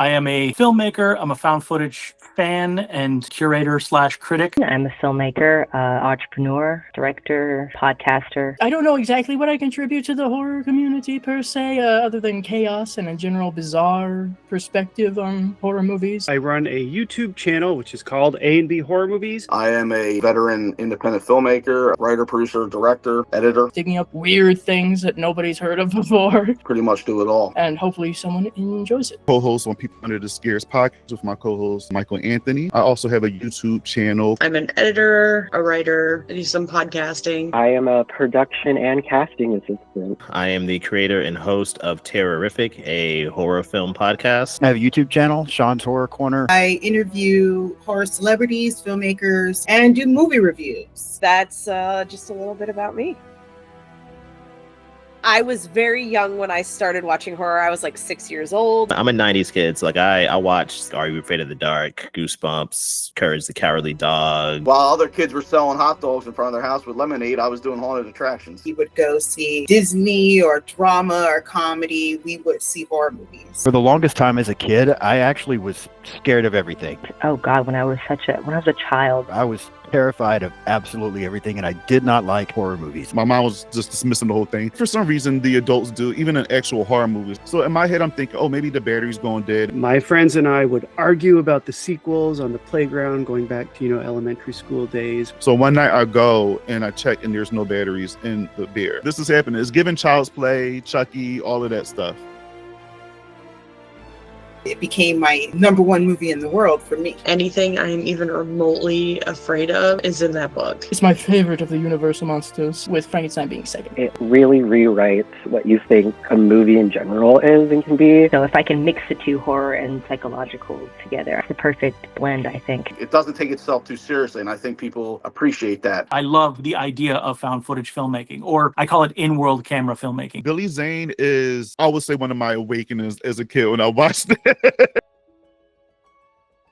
I am a filmmaker. I'm a found footage fan and curator/critic. I'm a filmmaker, entrepreneur, director, podcaster. I don't know exactly what I contribute to the horror community per se, other than chaos and a general bizarre perspective on horror movies. I run a YouTube channel which is called A&B Horror Movies. I am a veteran independent filmmaker, writer, producer, director, editor. Digging up weird things that nobody's heard of before. Pretty much do it all. And hopefully someone enjoys it. Co-host on People Under the Scares podcast with my co-host Michael Anthony. I also have a YouTube channel. I'm an editor, a writer, I do some podcasting. I am a production and casting assistant. I am the creator and host of Terrorific, a horror film podcast. I have a YouTube channel, Sean's Horror Corner. I interview horror celebrities, filmmakers, and do movie reviews. That's just a little bit about me. I was very young when I started watching horror. I was like 6 years old. I'm a 90s kid, so I watched Are You Afraid of the Dark, Goosebumps, Courage the Cowardly Dog. While other kids were selling hot dogs in front of their house with lemonade, I was doing haunted attractions. We would go see Disney or drama or comedy. We would see horror movies. For the longest time as a kid, I actually was scared of everything. Oh God, when I was a child, I was terrified of absolutely everything, and I did not like horror movies. My mom was just dismissing the whole thing. For some reason, the adults do, even in actual horror movies. So in my head, I'm thinking, oh, maybe the battery's going dead. My friends and I would argue about the sequels on the playground going back to, elementary school days. So one night I go and I check and there's no batteries in the beer. This is happening. It's giving Child's Play, Chucky, all of that stuff. It became my number one movie in the world for me. Anything I'm even remotely afraid of is in that book. It's my favorite of the Universal monsters, with Frankenstein being second. It really rewrites what you think a movie in general is and can be. So if I can mix the two, horror and psychological, together, it's the perfect blend, I think. It doesn't take itself too seriously, and I think people appreciate that. I love the idea of found footage filmmaking, or I call it in-world camera filmmaking. Billy Zane is, I would say, one of my awakenings as a kid when I watched it.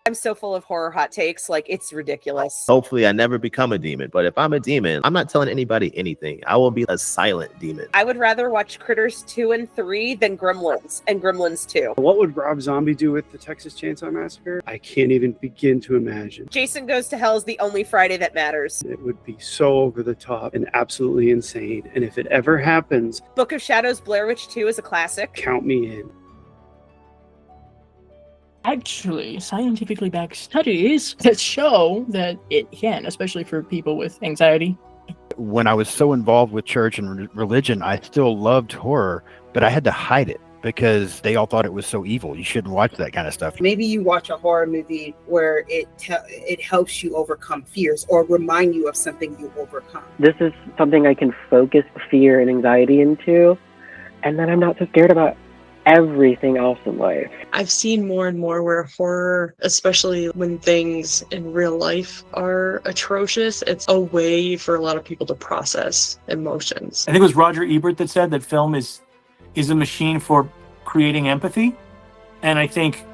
I'm so full of horror hot takes, like it's ridiculous. Hopefully I never become a demon, but if I'm a demon, I'm not telling anybody anything. I will be a silent demon. I would rather watch Critters 2 and 3 than Gremlins and Gremlins 2. What would Rob Zombie do with the Texas Chainsaw Massacre? I can't even begin to imagine. Jason Goes to Hell is the only Friday that matters. It would be so over the top and absolutely insane. And if it ever happens, Book of Shadows Blair Witch 2 is a classic. count me in. Actually, scientifically backed studies that show that it can, especially for people with anxiety. When I was so involved with church and religion, I still loved horror, but I had to hide it because they all thought it was so evil. You shouldn't watch that kind of stuff. Maybe you watch a horror movie where it helps you overcome fears or remind you of something you overcome. This is something I can focus fear and anxiety into, and then I'm not so scared about everything else in life. I've seen more and more where horror, especially when things in real life are atrocious, it's a way for a lot of people to process emotions. I think it was Roger Ebert that said that film is a machine for creating empathy, and I think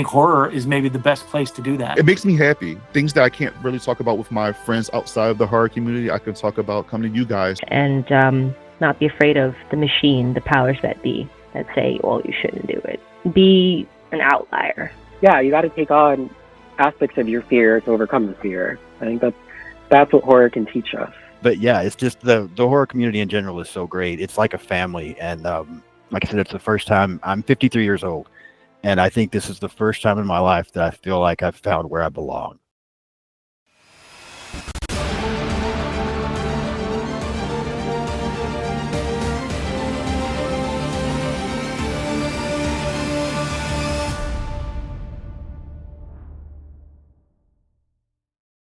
horror is maybe the best place to do that. It makes me happy. Things that I can't really talk about with my friends outside of the horror community, I can talk about coming to you guys. And not be afraid of the machine, the powers that be, that say, well, you shouldn't do it. Be an outlier. Yeah, you got to take on aspects of your fear to overcome the fear. I think that's what horror can teach us. But yeah, it's just the horror community in general is so great. It's like a family. And like I said, it's the first time. I'm 53 years old. And I think this is the first time in my life that I feel like I've found where I belong.